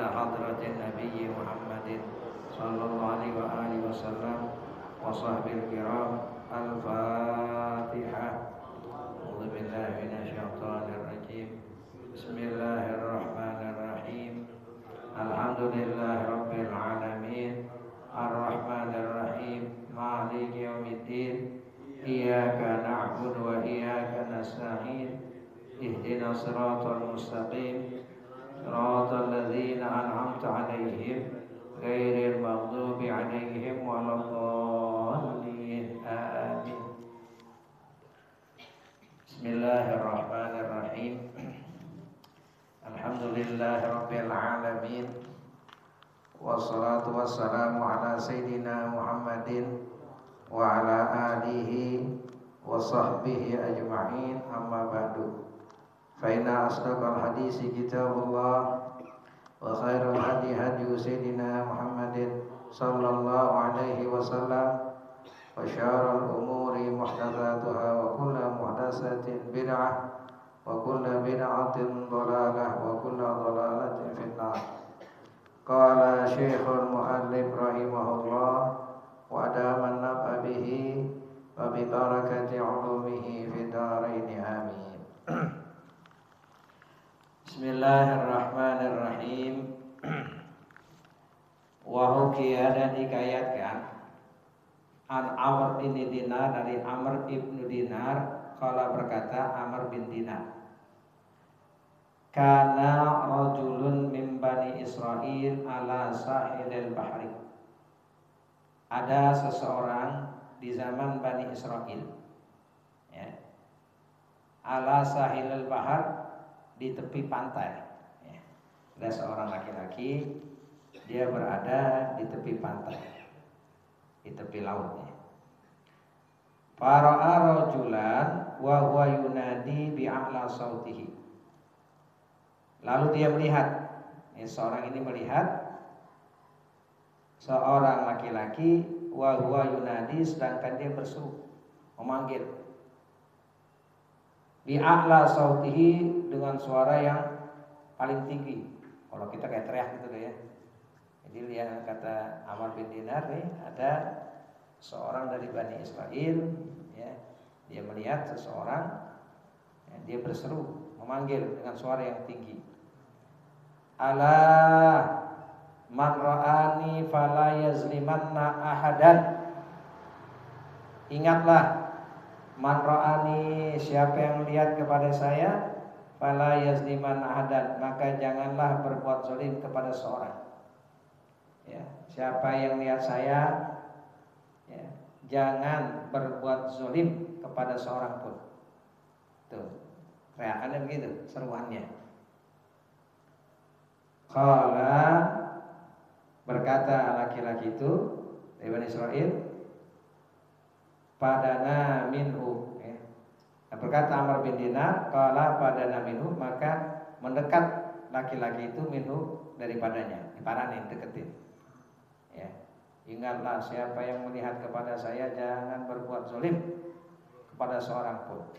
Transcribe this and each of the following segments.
حضرة النبي محمد صلى الله عليه وآله وسلم وصحبه الكرام. الفاتحة. أعوذ بالله من الشيطان الرجيم. بسم الله الرحمن الرحيم. الحمد لله رب العالمين الرحمن الرحيم مالك يوم الدين إياك نعبد وإياك نستعين اهدنا الصراط المستقيم صراط الذين أنعمت عليهم غير المغضوب عليهم ولا الضالين آمين. بسم الله الرحمن الرحيم. الحمد لله رب العالمين والصلاة والسلام على سيدنا محمد وعلى آله وصحبه أجمعين. أما بعد فإن أصدق الحديث كتاب الله وخير الهدي هدي سيدنا محمد صلى الله عليه وسلم وشر الأمور محدثاتها وكل محدثة بدعة وكل بدعة ضلالة وكل ضلالة في النار. قال شيخ المؤلف رحمه الله وأدام النفع به وببركة علومه في الدارين آمين. Bismillahirrahmanirrahim. Wahukiya dan dikayatkan an Amr bin Dinar dari Amr ibnu Dinar kala berkata Amr bin Dinar, kana rajulun min bani Israil ala sahilil bahri. Ada seseorang di zaman Bani Israil, ya, ala sahilil bahar, di tepi pantai, ya. Ada seorang laki-laki, dia berada di tepi pantai, di tepi lautnya. Fara'a rajulan wa huwa yunadi bi'a'la sautihi. Lalu dia melihat, seorang ini melihat seorang laki-laki wa huwa yunadi, sedangkan dia berseru, memanggil bi'a'la sautihi, dengan suara yang paling tinggi. Kalau kita kayak teriak gitu deh ya. Jadi lihat kata Amr bin Dinar nih, ada seorang dari Bani Israel, ya, dia melihat seseorang, ya, dia berseru, memanggil dengan suara yang tinggi. Ala man ra'ani fala yazlimanna ahadan. Ingatlah, man ra'ani, siapa yang melihat kepada saya, fala yazliman ahadan, maka janganlah berbuat zalim kepada seorang. Ya, siapa yang lihat saya, ya, jangan berbuat zalim kepada seorang pun. Tuh, teriakannya begitu, seruannya. Qala, berkata laki-laki itu dari Bani Israil, padana minhu. Berkata Amr bin Dinar, qala padana minhu, maka mendekat laki-laki itu minhu, daripadanya, diparanin, deketin. Ya, ingatlah siapa yang melihat kepada saya jangan berbuat zalim kepada seorang pun.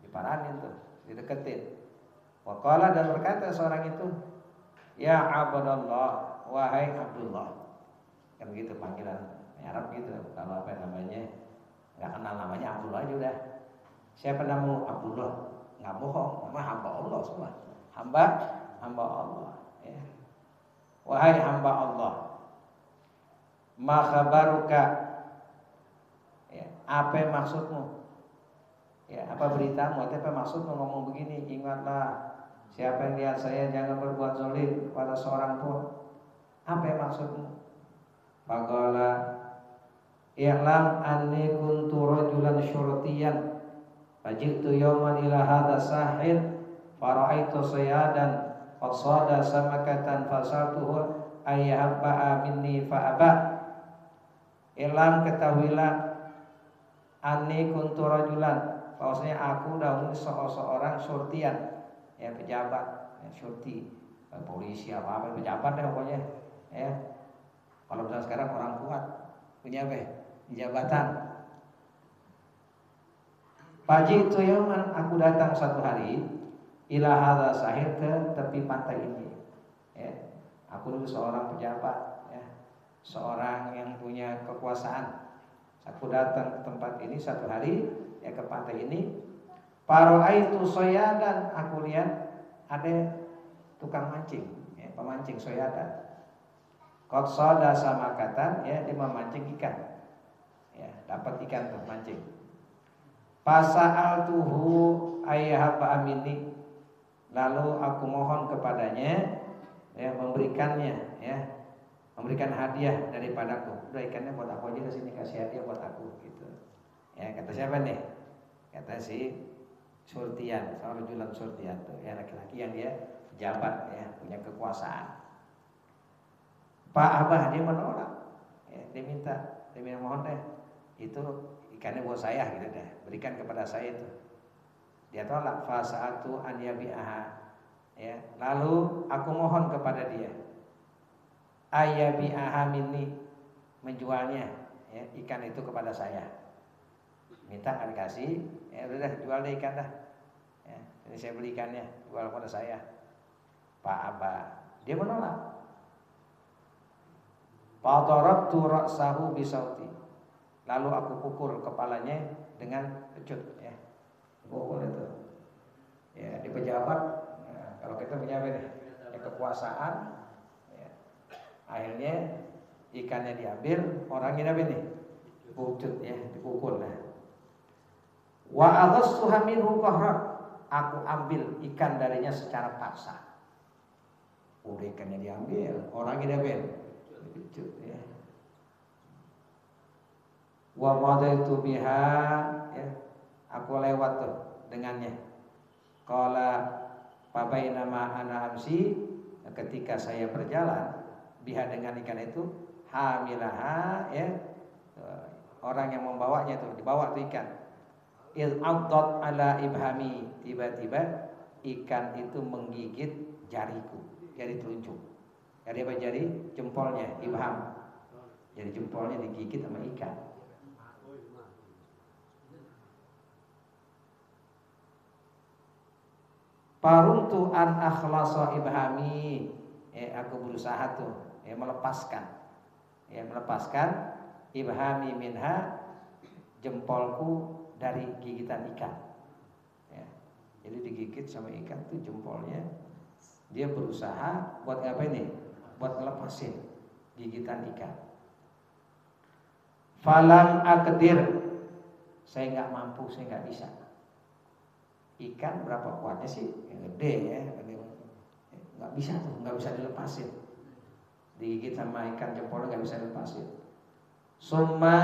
Diparanin tuh, dideketin. Wa qala, dan berkata seorang itu, ya Abdullah, wahai Abdullah. Kan begitu panggilan Arab gitu. Kalau apa namanya, enggak kenal namanya Abdullah aja udah. Siapa namamu? Abdullah. Enggak bohong, nama hamba Allah semua. Hamba Allah, ya. Wahai hamba Allah, ma khabaruka, ya, apa maksudmu? Ya, apa beritamu? Apa maksudmu ngomong begini? Ingatlah, siapa yang lihat saya jangan berbuat zalim pada seorang pun. Apa maksudmu? Faqala, i'lam anni kuntu rajulan syurtiyan, faji'tu yawman ila hadha sahil fara'aitu sayadan fasada samakatan fasaltuhu ayyahabba'a minni fa'aba. Ilam, ketahuilah, anni kuntu rajulan, bahwasanya aku dahulu seorang syurtian, ya, pejabat, ya, syurti, polisi apa pejabat deh pokoknya, ya. Kalau misalnya sekarang orang kuat punya apa? Jabatan. Pagi itu yaman, aku datang satu hari ila hadza sahil, ke tepi pantai ini, ya. Aku dulu seorang pejabat, ya, seorang yang punya kekuasaan. Aku datang ke tempat ini satu hari, ya ke pantai ini. Paroaitu soyadan, aku lihat ada tukang mancing, ya, pemancing soyadan. Qad sada samakatan, ya, dia memancing ikan. Ya, dapat ikan tuh mancing. Fasa'altuhu ayyahaba amini, lalu aku mohon kepadanya, ya, memberikannya, ya, memberikan hadiah daripadaku. Udah ikannya buat aku aja, kesini kasih hadiah buat aku gitu. Ya, kata siapa nih? Kata si Surtian, seorang jualan Surtian tuh, ya, laki-laki yang dia pejabat, ya, punya kekuasaan. Pak Abah dia menolak, ya, dia minta mohon deh, itu ikannya buat saya gitu deh, berikan kepada saya itu. Dia tolak. Fasa'atu an yabi'aha, ya, lalu aku mohon kepada dia, ayabi'aha minni, menjualnya, ya, ikan itu kepada saya. Minta kan dikasih, ya udah jual deh ikan dah, ya, ini saya beli ikannya, jual kepada saya. Pak Abah dia menolak. Fadarabtu ra'sahu bisauti, lalu aku pukul kepalanya dengan pecut, ya. Pukul itu, ya, di pejabat, ya, kalau kita pejabat ya, kekuasaan, ya. Akhirnya ikannya diambil, orangnya apa nih? Pucut, ya, dipukul. Nah. Wa aghassuha minhu qahran, aku ambil ikan darinya secara paksa. Udah ikannya diambil, orangnya diambil. Ya. Wa madaitu biha, ya, aku lewat tuh dengannya. Qala fabainama ana amsi, ketika saya berjalan biha dengan ikan itu, hamilaha, ya, orang yang membawanya tuh, dibawa tuh ikan. Il abdat ala ibhami, tiba-tiba ikan itu menggigit jariku, jari telunjuk. Jari apa jari? Jempolnya, ibham. Jadi jempolnya digigit sama ikan. Paruntu an akhlasa ibhami, aku berusaha tuh, melepaskan, melepaskan ibhami minha, jempolku dari gigitan ikan, ya. Jadi digigit sama ikan tuh jempolnya. Dia berusaha buat ngapain nih? Buat ngelepasin gigitan ikan. Falam aqdir, saya nggak mampu, saya nggak bisa. Ikan berapa kuatnya sih? Yang gede, ya, nggak bisa tuh, nggak bisa dilepasin. Digigit sama ikan jempolnya nggak bisa dilepasin. Summa,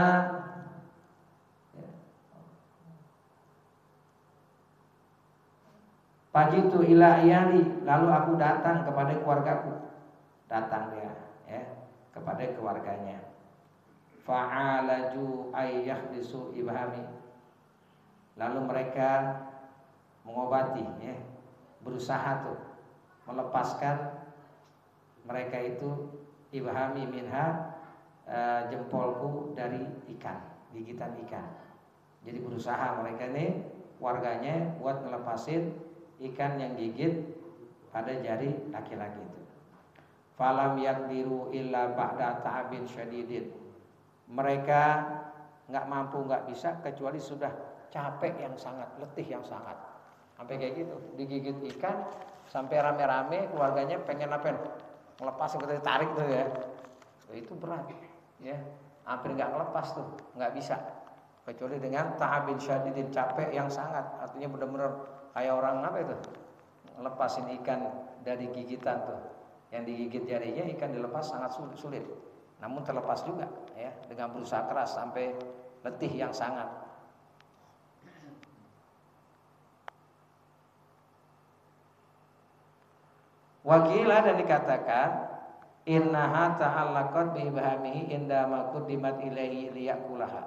ya, pajitu ila iyali, lalu aku datang kepada keluargaku. Datang dia, ya, kepada keluarganya. Fa'alaju ayyahdisu ibhami, lalu mereka mengobati, ya, berusaha tuh melepaskan mereka itu ibhami minha, jempolku dari ikan, gigitan ikan. Jadi berusaha mereka nih warganya buat ngelepasin ikan yang gigit pada jari laki-laki itu. Falam yaqdiru illa ba'da ta'abin syadidin, mereka nggak mampu, nggak bisa kecuali sudah capek yang sangat, letih yang sangat. Sampai kayak gitu, digigit ikan sampai rame-rame keluarganya pengen apa? Ngelepas, seperti tarik tuh, ya. Itu berat, ya. Hampir nggak ngelepas tuh, nggak bisa. Kecuali dengan ta'abin syadidin, capek yang sangat. Artinya benar-benar kayak orang apa itu? Ngelepasin ikan dari gigitan tuh. Yang digigit jarinya, ikan dilepas sangat sulit. Namun terlepas juga, ya, dengan berusaha keras sampai letih yang sangat. Wakilah, dan dikatakan innaha ta'allaqat bi ibhamihi indama quddimat ilaihi liyakulaha.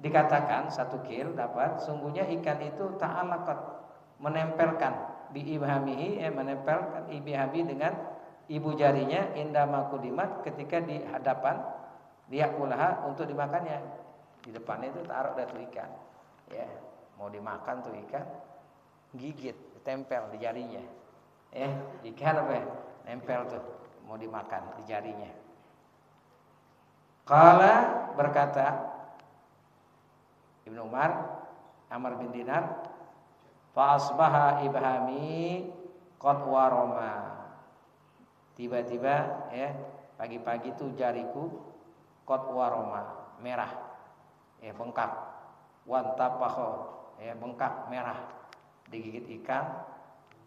Dikatakan satu kil dapat, sungguhnya ikan itu ta'allaqat, menempelkan bi ibhamihi, menempelkan ibhami dengan ibu jarinya, indama quddimat, ketika di hadapan liyakulaha, untuk dimakannya. Di depannya itu taruh datu ikan, ya, mau dimakan tuh ikan, gigit, tempel di jarinya. Ikan apa ya? Nempel tuh mau dimakan di jarinya. Qala berkata Ibnu Umar, Amr bin Dinar, fa asbaha ibhami qad warama. Tiba-tiba ya, pagi-pagi tuh jariku qad warama, merah. Ya, bengkak. Wan tapakho, ya, bengkak merah. Digigit ikan,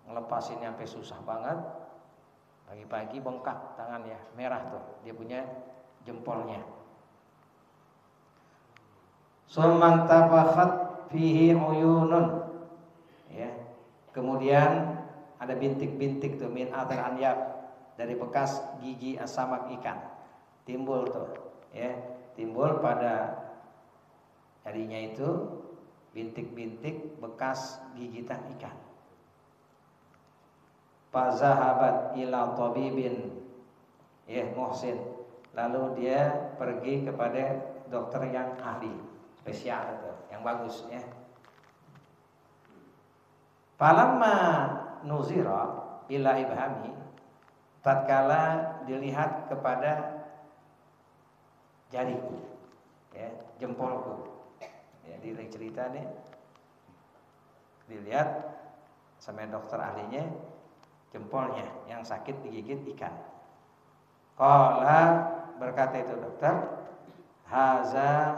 ngelepasin sampai susah banget. Pagi-pagi bengkak tangannya, merah tuh. Dia punya jempolnya. Summan tabakhat fihi uyunun. Ya. Kemudian ada bintik-bintik tuh min athar anyab, dari bekas gigi asamak ikan. Timbul tuh, ya. Timbul pada jarinya itu bintik-bintik bekas gigitan ikan. Fazahabat ila tabibin, ya, muhsin. Lalu dia pergi kepada dokter yang ahli, spesial itu, yang bagus, ya. Falamma nuzira ila ibhami, tatkala dilihat kepada jariku, ya, jempolku. Ya, di cerita nih dilihat sama dokter ahlinya jempolnya yang sakit digigit ikan. Qala berkata itu dokter, haza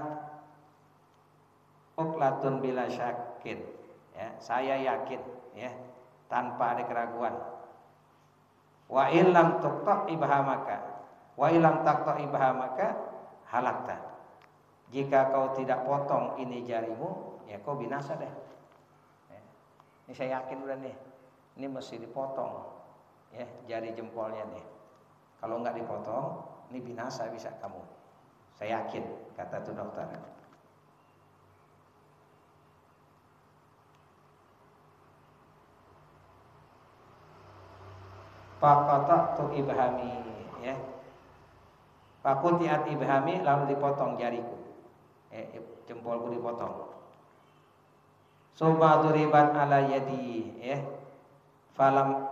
uklatun bila syakin. Ya, saya yakin, ya, tanpa ada keraguan. Wa illam tuqta ibhamaka, wa illam taqta ibhamaka halakta. Jika kau tidak potong ini jarimu, ya kau binasa deh. Ya. Ini saya yakin udah nih, ini mesti dipotong, ya, jari jempolnya nih. Kalau nggak dipotong, ini binasa bisa kamu. Saya yakin, kata tuh dokter. Pakota tu ibhami, ya. Pakutiat ibhami, lalu dipotong jariku. Jempolku dipotong. Suma duribat ala yadi, ya. Falam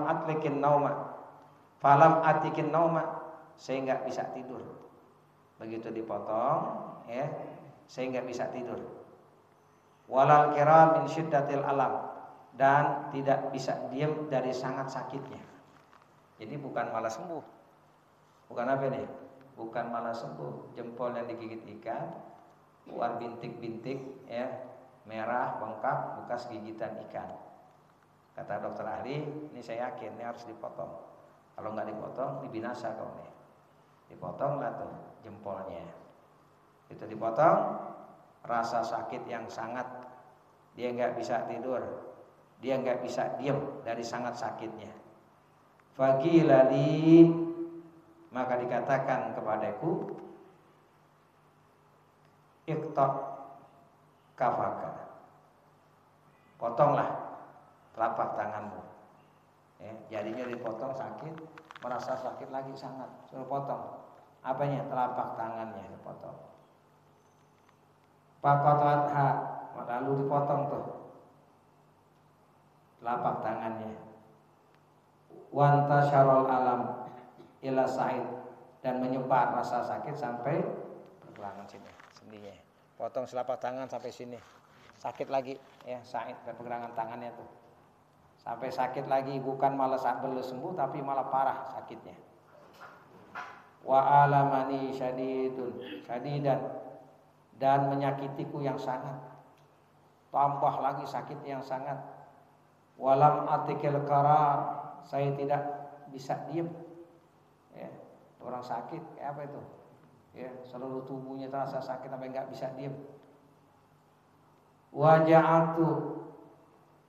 atlikin nauma, falam atikin nauma, saya nggak bisa tidur. Begitu dipotong, ya, saya nggak bisa tidur. Walal kira min syiddatil alam, dan tidak bisa diam dari sangat sakitnya. Jadi bukan malah sembuh, bukan apa nih? Bukan malah sembuh. Jempol yang digigit ikan, keluar bintik-bintik, ya, merah, bengkak, bekas gigitan ikan. Kata dokter ahli, ini saya yakin ini harus dipotong. Kalau nggak dipotong, ini binasa kau nih. Dipotonglah tuh jempolnya. Itu dipotong, rasa sakit yang sangat, dia nggak bisa tidur, dia nggak bisa diam dari sangat sakitnya. Faqilali, maka dikatakan kepadaku, iqta kafaka, potonglah telapak tanganmu. Ya, jadinya dipotong sakit, merasa sakit lagi sangat, suruh potong. Apanya? Telapak tangannya dipotong. Pakotatha, lalu dipotong tuh telapak tangannya. Wanta syarol alam ila sa'id, dan menyebar rasa sakit sampai pergelangan sini, sendinya. Potong telapak tangan sampai sini, sakit lagi, ya, sa'id, pergelangan tangannya tuh. Sampai sakit lagi, bukan malah belum sembuh, tapi malah parah sakitnya. Wa alamani syadidan, dan menyakitiku yang sangat. Tambah lagi sakit yang sangat. Walam atikil qarar, saya tidak bisa diam. Ya, orang sakit kayak apa itu? Ya, seluruh tubuhnya terasa sakit sampai nggak bisa diam. Waja'atu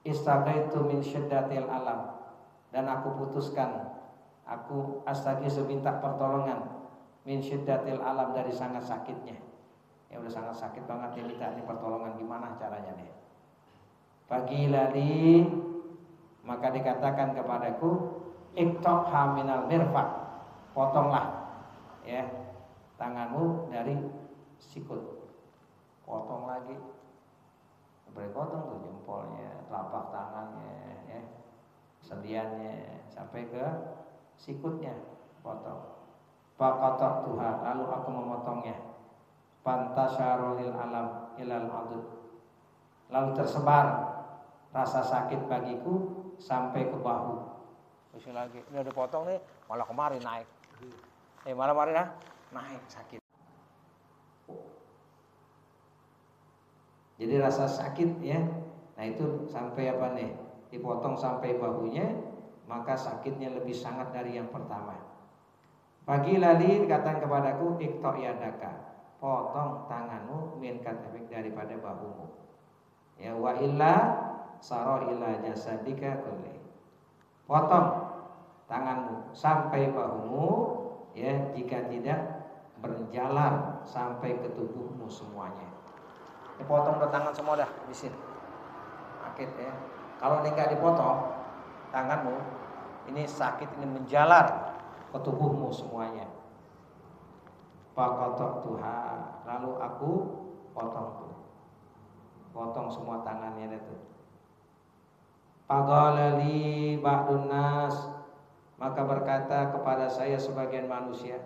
istagaitu min syiddatil alam, dan aku putuskan, aku astaghiitsu minta pertolongan min syiddatil alam, dari sangat sakitnya. Ya udah sangat sakit banget, dia minta ini pertolongan, gimana caranya nih? Faqilali, maka dikatakan kepadaku, iqta'ha minal mirfaq, potonglah, ya, tanganmu dari sikut. Potong lagi, potong tuh jempolnya, telapak tangannya, ya. sendiannya sampai ke sikutnya potong. Faqata tuha, lalu aku memotongnya. Pantasyarulil alam ilal adud, lalu tersebar rasa sakit bagiku sampai ke bahu. Terus lagi, ini udah potong nih, malah kemarin naik. Malah kemarin naik sakit. Jadi rasa sakit ya, nah itu sampai apa nih? Dipotong sampai bahunya, maka sakitnya lebih sangat dari yang pertama. Pagi lali dikatakan kepadaku, iktok yadaka, potong tanganmu min katabik daripada bahumu. Ya wa illa saro ila jasadika kulli. Potong tanganmu sampai bahumu, ya jika tidak berjalar sampai ke tubuhmu semuanya. Dipotong ke tangan semua dah habisin. Sakit ya. Kalau ini enggak dipotong tanganmu, ini sakit, ini menjalar ke tubuhmu semuanya. Faqata tuha, lalu aku potong semua tangannya itu. Faqala li ba'dun nas, maka berkata kepada saya sebagian manusia,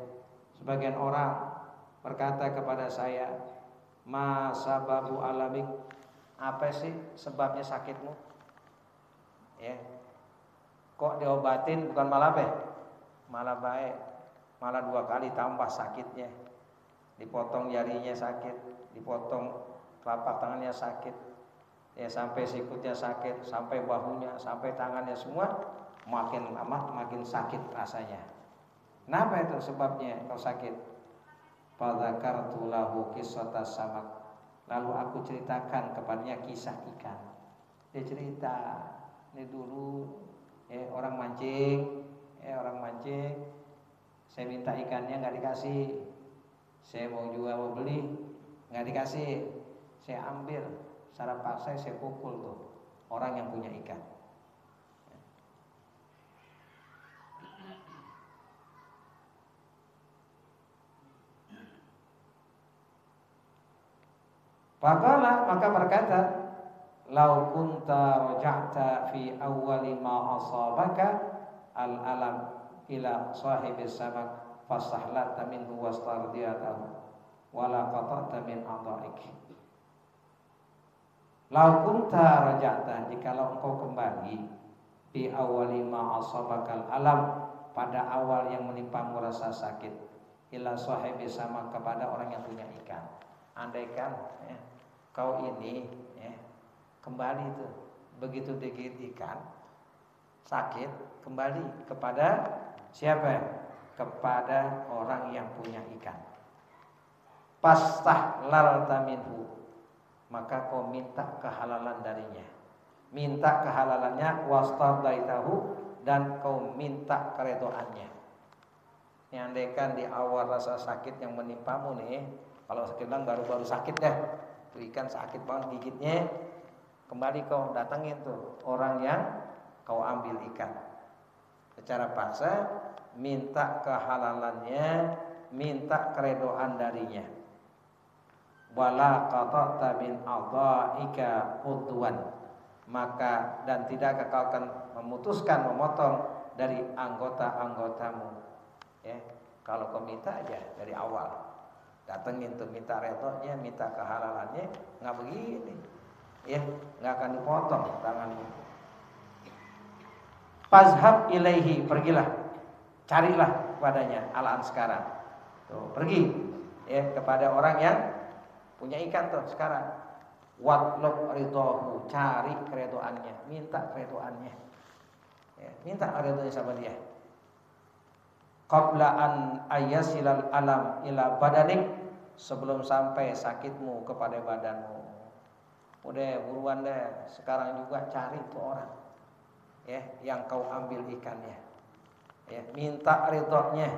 sebagian orang berkata kepada saya, ma sababu alamik, apa sih sebabnya sakitmu? Ya. Kok diobatin bukan malah malah baik, malah 2 kali tambah sakitnya. Dipotong jarinya sakit, dipotong telapak tangannya sakit, ya sampai sikutnya sakit, sampai bahunya, sampai tangannya semua makin lama makin sakit rasanya. Kenapa itu sebabnya kau sakit? Fadzakartu lahu qissata samak, lalu aku ceritakan kepadanya kisah ikan. Dia cerita, ini dulu orang mancing, saya minta ikannya nggak dikasih, saya mau jual mau beli nggak dikasih, saya ambil secara paksa, saya pukul tuh orang yang punya ikan. Faqala, maka berkata, lau kunta raja'ta fi awwali ma asabaka al-alam ila sahibis samak fasahlata minhu wastardiyatahu wala qata'ta min a'dha'ik. Lau kunta raja'ta, jikalau engkau kembali fi awwali ma asabaka al-alam, pada awal yang menimpamu rasa sakit, ila sahibis samak, kepada orang yang punya ikan. Andaikan kau ini kembali itu, begitu digigit ikan sakit, kembali kepada siapa? Kepada orang yang punya ikan. Fastahlalta minhu, maka kau minta kehalalan darinya. Minta kehalalannya, wastardaitahu, dan kau minta keredoannya. Ini andaikan di awal rasa sakit yang menimpamu nih, kalau sekarang baru-baru sakit deh, tuh ikan sakit banget gigitnya, kembali kau datangin tuh orang yang kau ambil ikan secara paksa, minta kehalalannya, minta keredoan darinya. Wala qata'ta min a'dha'ika udwan, maka dan tidak kau akan memutuskan, memotong dari anggota-anggotamu. Ya, kalau kau minta aja dari awal, datengin tuh minta redonya, minta kehalalannya, nggak begini, ya nggak akan dipotong tanganmu. Fazhab ilaihi, pergilah, carilah padanya alaan sekarang. Tuh, pergi ya kepada orang yang punya ikan tuh sekarang. Watlub ridahu, cari keredoannya, minta keredoannya. Ya, minta keredoannya sama dia. Qabla an ayasilal alam ila badanik, sebelum sampai sakitmu kepada badanmu. Udah buruan deh, sekarang juga cari tuh orang ya yang kau ambil ikannya. Ya, minta ridhonya,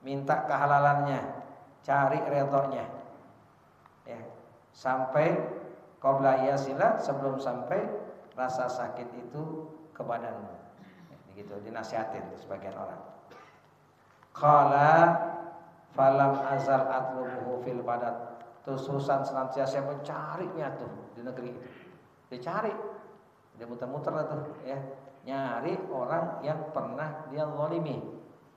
minta kehalalannya, cari ridhonya. Ya, sampai qabla yasila, sebelum sampai rasa sakit itu ke badanmu. Ya, begitu dinasihatin sebagian orang. Qala falam azal atlubuhu fil badad, terus Susan senantiasa mencarinya tuh di negeri itu. Dicari, dia muter-muter lah tuh ya. nyari orang yang pernah dia zalimi,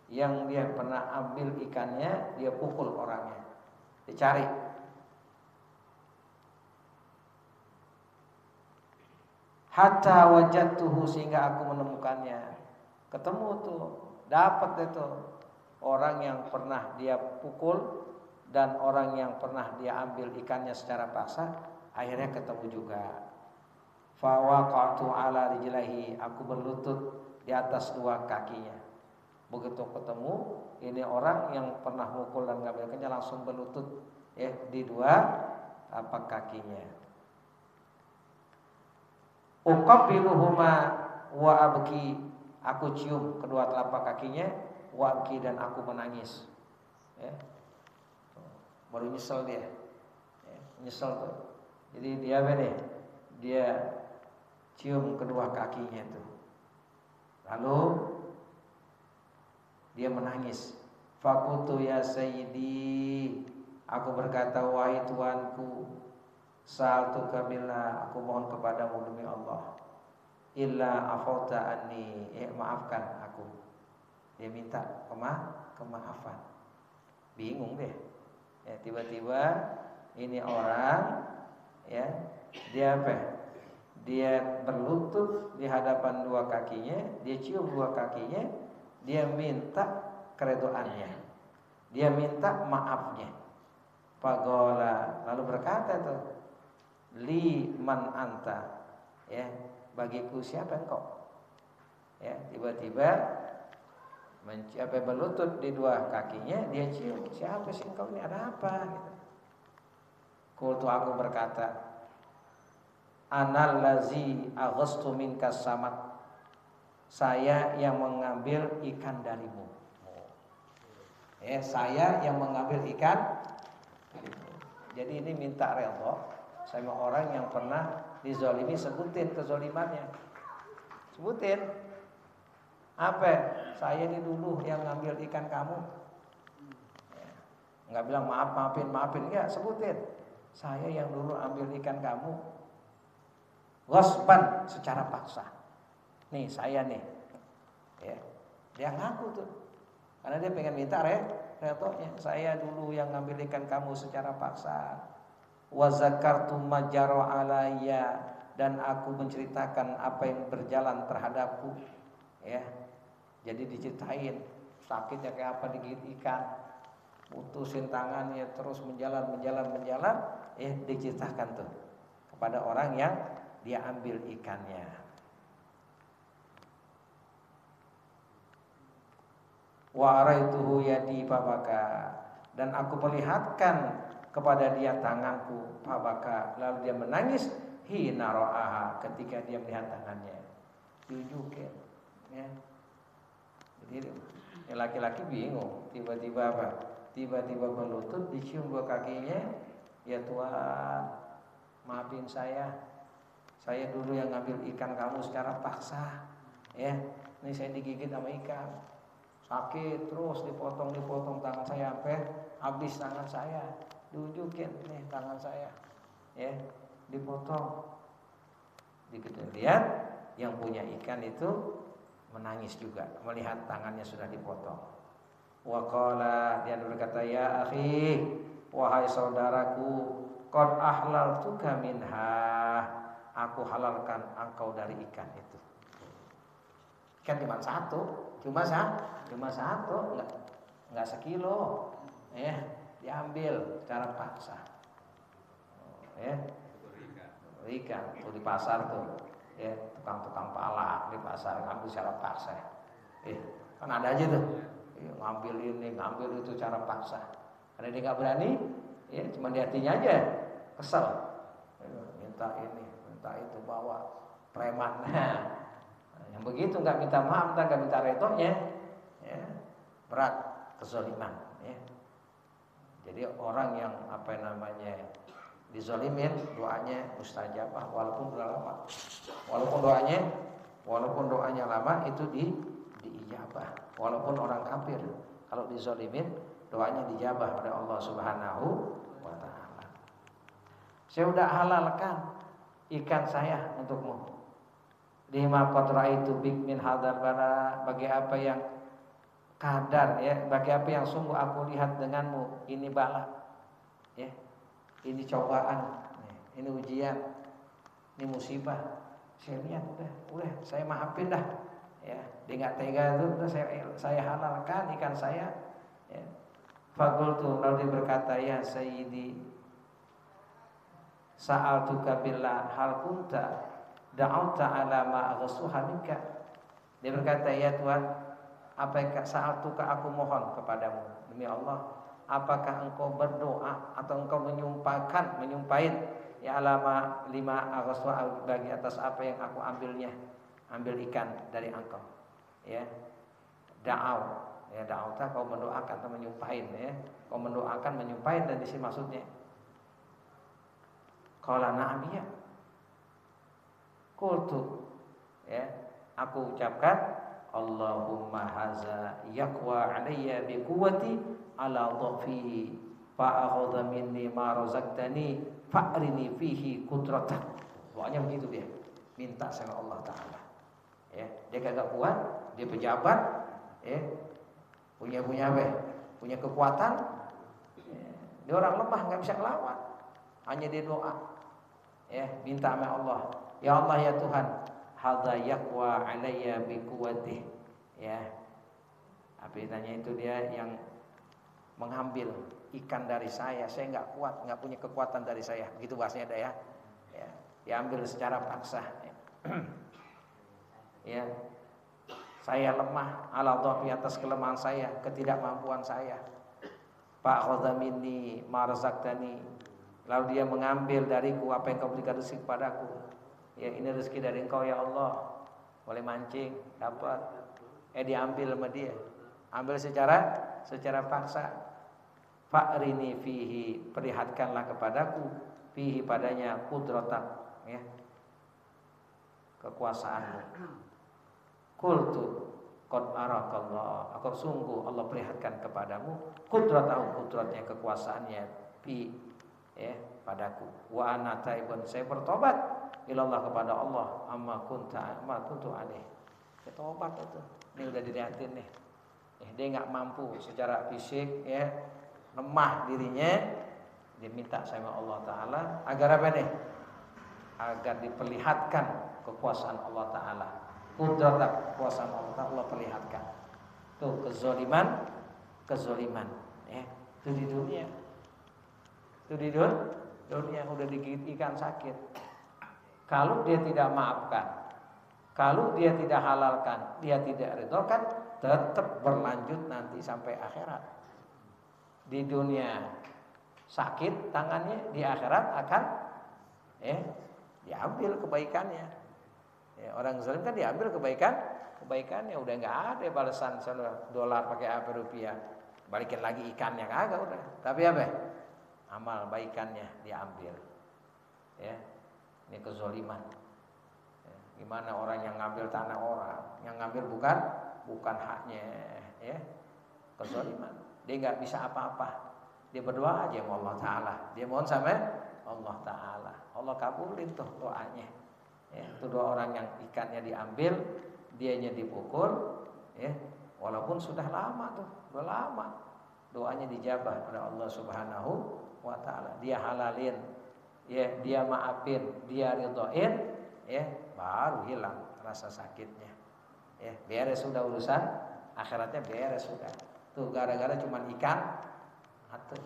yang dia pernah ambil ikannya, dia pukul orangnya, dicari. Hatta wajadtuhu, sehingga aku menemukannya. Ketemu tuh, dapat itu orang yang pernah dia pukul dan orang yang pernah dia ambil ikannya secara paksa, akhirnya ketemu juga. Fa waqatu ala rijlaihi, aku berlutut di atas dua kakinya. Begitu ketemu, ini orang yang pernah mukul dan ngambil ikannya langsung berlutut ya di dua tapak kakinya. Uqabbiluhuma wa abki, aku cium kedua telapak kakinya, wa abki, dan aku menangis. Ya. Baru nyesel dia, ya, nyesel tuh. Jadi dia apa nih? Dia cium kedua kakinya itu, lalu dia menangis. Fakultu ya sayyidi, aku berkata, wahai tuanku, sa'altuka billah, aku mohon kepadamu demi Allah, illa afauta anni, maafkan aku. Dia minta kemaafan. Bingung deh. Ya, tiba-tiba ini orang ya, dia apa? Dia berlutut di hadapan dua kakinya, dia cium dua kakinya, dia minta keredoannya, dia minta maafnya. Pagola, lalu berkata tuh, li man anta, ya, bagiku siapa engkau? Ya, tiba-tiba berlutut di dua kakinya, dia cium, siapa sih engkau ini, ada apa? Gitu. Kultu, aku berkata, anal lazi aghastu minka samak, saya yang mengambil ikan darimu. Ya, saya yang mengambil ikan. Jadi ini minta redha sama orang yang pernah dizalimi, sebutin kezalimannya. Sebutin. Apa? Saya ini dulu yang ngambil ikan kamu. Ya. Enggak bilang maafin, enggak, sebutin. Saya yang dulu ambil ikan kamu. Ghasban, secara paksa. Nih saya nih. Ya. Dia ngaku tuh. Karena dia pengen minta redhonya. Saya dulu yang ngambil ikan kamu secara paksa. Wa zakartu ma jara alayya, dan aku menceritakan apa yang berjalan terhadapku. Ya. Jadi diceritain sakitnya kayak apa digigit ikan. Putusin tangannya terus menjalan, diceritakan tuh kepada orang yang dia ambil ikannya. Wa araituhu yadi fabaka, dan aku perlihatkan kepada dia tanganku, fabaka, lalu dia menangis, hina ra'aha, ketika dia melihat tangannya. Tunjukin, ya. Jadi laki-laki bingung, tiba-tiba apa? Tiba-tiba berlutut, dicium dua kakinya, ya Tuhan, maafin saya. Saya dulu yang ngambil ikan kamu secara paksa, ya. Ini saya digigit sama ikan, sakit terus, dipotong tangan saya sampai habis tangan saya. Tunjukin nih tangan saya, ya, dipotong. Begitu lihat yang punya ikan itu menangis juga melihat tangannya sudah dipotong. Wa qala, dia berkata, ya akhi, wahai saudaraku, qad ahlaltuka minha, aku halalkan engkau dari ikan itu. Ikan cuma satu, enggak sekilo, ya, diambil secara paksa. Ya, ikan tuh di pasar tuh, ya, tukang pala di pasar ngambil secara paksa. Kan ada aja tuh, ngambil ini, ngambil itu secara paksa. Karena dia nggak berani, ya, cuma di hatinya aja kesel, minta ini, minta itu, bawa preman. Yang begitu nggak minta maaf, nggak minta redhonya, ya, berat kezaliman. Ya. Jadi orang yang dizalimin, doanya mustajabah walaupun udah lama, walaupun doanya lama itu diijabah, walaupun orang kafir, kalau dizalimin doanya dijabah oleh Allah Subhanahu wa taala. Saya udah halalkan ikan saya untukmu. lima qad raaitu bik min hadzal bala, bagi apa yang kadar ya, bagi apa yang sungguh aku lihat denganmu ini bala ya, ini cobaan, ini ujian, ini musibah. Saya lihat udah saya maafin dah ya, dia nggak tega itu udah saya halalkan ikan saya ya. Faqultu, lalu dia berkata, ya sayyidi sa'altuka billah hal kunta da'auta ala ma aghsuha minka. Dia berkata, ya Tuhan, apa yang sa'altuka, aku mohon kepadamu demi Allah, apakah engkau berdoa atau engkau menyumpahin ya alama lima aghsuha, bagi atas apa yang aku ambil ikan dari engkau ya. Da'au ya, da'auta kau mendoakan atau menyumpahin ya, kau mendoakan menyumpahin, dan di sini maksudnya qala na'am ya. Qultu ya, aku ucapkan Allahumma haza yaqwa alayya bi quwwati ala dhafi fa akhadha minni ma razaqtani fa'rini fihi qudratak. Pokoknya begitu dia minta sama Allah Ta'ala ya. Dia kagak kuat, dia pejabat ya, punya kekuatan ya. Dia orang lemah, nggak bisa ngelawan, hanya dia doa ya, minta sama Allah, ya Allah ya Tuhan, hadza yaqwa alayya bi quwwati ya. Artinya itu dia yang mengambil ikan dari saya nggak kuat, nggak punya kekuatan dari saya, begitu bahasanya ada ya. Ya, diambil secara paksa ya. Ya, saya lemah, ala dhafi, atas kelemahan saya, ketidakmampuan saya. Pak khadha minni ma razaqtani, lalu dia mengambil dariku apa yang kau berikan rezeki kepadaku ya, ini rezeki dari engkau ya Allah, boleh mancing dapat, diambil sama dia, ambil secara paksa. Fa'rini fihi, perlihatkanlah kepadaku, fihi padanya, qudratak ya, kekuasaanmu. Qultu qad arakallah, aku sungguh Allah perlihatkan kepadamu qudratahu, qudratnya, kekuasaannya, fi ya padaku. Wa ana taibun, saya bertobat ilallah kepada Allah, amma kuntu alaih. Ya tobat itu. Ini udah dilihatin nih. Dia enggak mampu secara fisik ya, lemah dirinya, dia minta sama Allah Ta'ala agar apa nih? Agar diperlihatkan kekuasaan Allah Ta'ala, kudrat kekuasaan Allah Ta'ala, Allah perlihatkan. Tuh kezaliman ya, itu di dunia. Itu di dunia udah digigit ikan sakit. Kalau dia tidak maafkan, kalau dia tidak halalkan, dia tidak ridhokan, tetap berlanjut nanti sampai akhirat. Di dunia sakit tangannya, di akhirat akan diambil kebaikannya. Ya, orang zalim kan diambil kebaikannya, udah nggak ada balasan dolar pakai apa rupiah, balikin lagi ikannya kagak udah. Tapi apa? Amal baikannya diambil. Ya, ini kezaliman. Ya, gimana orang yang ngambil tanah orang, yang ngambil bukan haknya, ya, kezaliman. Dia nggak bisa apa-apa. Dia berdoa aja sama Allah Ta'ala. Dia mohon sama Allah Ta'ala. Allah kabulin tuh doanya. Ya, itu doa orang yang ikannya diambil, dianya dipukul. Ya, walaupun sudah lama tuh, udah lama. Doanya dijabah oleh Allah Subhanahu wa Ta'ala. Dia halalin, ya, dia maafin, dia ridhoin, ya, baru hilang rasa sakitnya. Ya, beres sudah urusan akhiratnya, beres sudah. Tuh gara-gara cuma ikan atuh.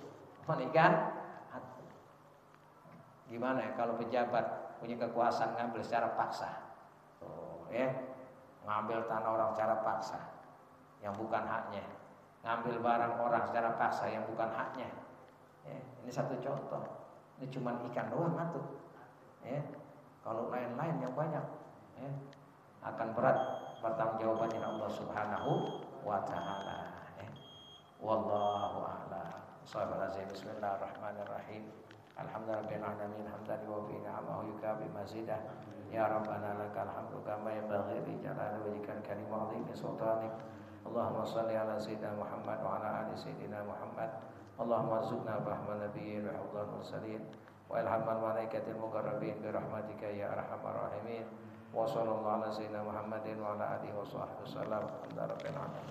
Gimana ya kalau pejabat punya kekuasaan ngambil secara paksa. Tuh ya, ngambil tanah orang secara paksa yang bukan haknya, ngambil barang orang secara paksa yang bukan haknya. Ya, ini satu contoh. Ini cuma ikan doang atuh. Ya. Kalau lain-lain yang banyak ya, akan berat pertanggungjawabannya Allah Subhanahu wa Ta'ala. Wallahu a'lam. Bismillahirrahmanirrahim. Alhamdulillahirabbil alamin, hamdan wa fi ni'amahu yukabi mazidah. Ya Rabbana lakal hamdu kama yanbaghi li jalali wajhikal karim wa 'azimi sultanik. Allahumma shalli ala sayyidina Muhammad wa ala ali sayyidina Muhammad. Allahumma arzuqna fahma nabiyyin wa hifdzal mursalin wa ilhamal malaikatil muqarrabin bi rahmatika ya arhamar rahimin. Wa sallallahu ala sayyidina Muhammadin wa ala alihi wa sahbihi wasallam. Alhamdulillah rabbil alamin.